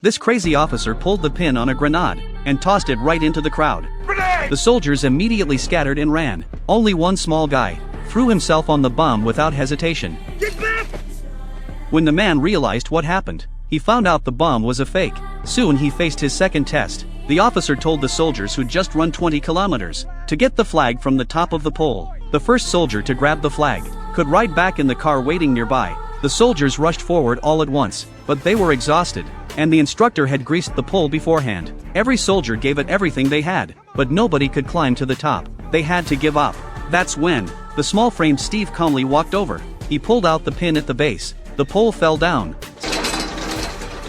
This crazy officer pulled the pin on a grenade and tossed it right into the crowd. Grenade! The soldiers immediately scattered and ran. Only one small guy threw himself on the bomb without hesitation. Get back! When the man realized what happened, he found out the bomb was a fake. Soon he faced his second test. The officer told the soldiers who'd just run 20 kilometers to get the flag from the top of the pole. The first soldier to grab the flag could ride back in the car waiting nearby. The soldiers rushed forward all at once, but they were exhausted, and the instructor had greased the pole beforehand. Every soldier gave it everything they had, but nobody could climb to the top. They had to give up. That's when the small-framed Steve calmly walked over. He pulled out the pin at the base. The pole fell down.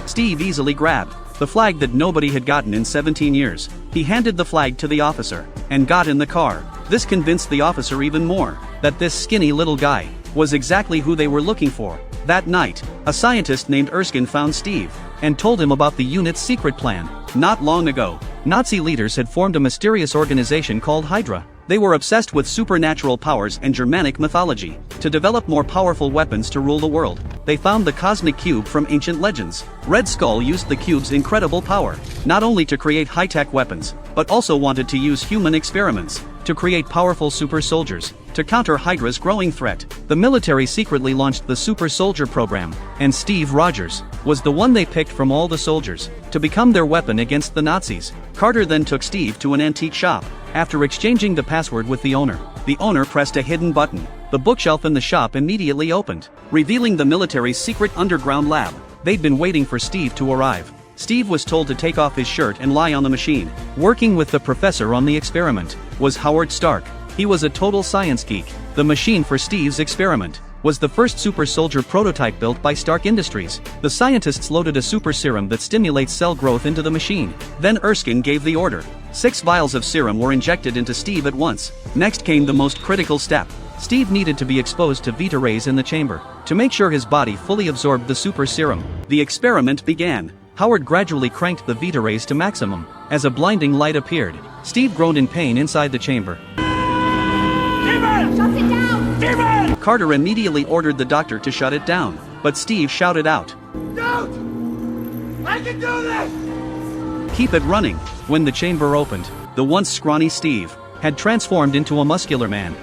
Steve easily grabbed the flag that nobody had gotten in 17 years. He handed the flag to the officer and got in the car. This convinced the officer even more that this skinny little guy was exactly who they were looking for. That night, a scientist named Erskine found Steve and told him about the unit's secret plan. Not long ago, Nazi leaders had formed a mysterious organization called Hydra. They were obsessed with supernatural powers and Germanic mythology. To develop more powerful weapons to rule the world, they found the cosmic cube from ancient legends. Red Skull used the cube's incredible power, not only to create high-tech weapons, but also wanted to use human experiments to create powerful super soldiers. To counter Hydra's growing threat, the military secretly launched the Super Soldier program, and Steve Rogers was the one they picked from all the soldiers to become their weapon against the Nazis. Carter then took Steve to an antique shop. After exchanging the password with the owner pressed a hidden button. The bookshelf in the shop immediately opened, revealing the military's secret underground lab. They'd been waiting for Steve to arrive. Steve was told to take off his shirt and lie on the machine. Working with the professor on the experiment was Howard Stark. He was a total science geek. The machine for Steve's experiment was the first super soldier prototype built by Stark Industries. The scientists loaded a super serum that stimulates cell growth into the machine. Then Erskine gave the order. 6 vials of serum were injected into Steve at once. Next came the most critical step. Steve needed to be exposed to Vita rays in the chamber to make sure his body fully absorbed the super serum. The experiment began. Howard gradually cranked the Vita rays to maximum. As a blinding light appeared, Steve groaned in pain inside the chamber. Demon! Shut it down! Demon! Carter immediately ordered the doctor to shut it down, but Steve shouted out, Don't! I can do this! "Keep it running." When the chamber opened, the once scrawny Steve had transformed into a muscular man.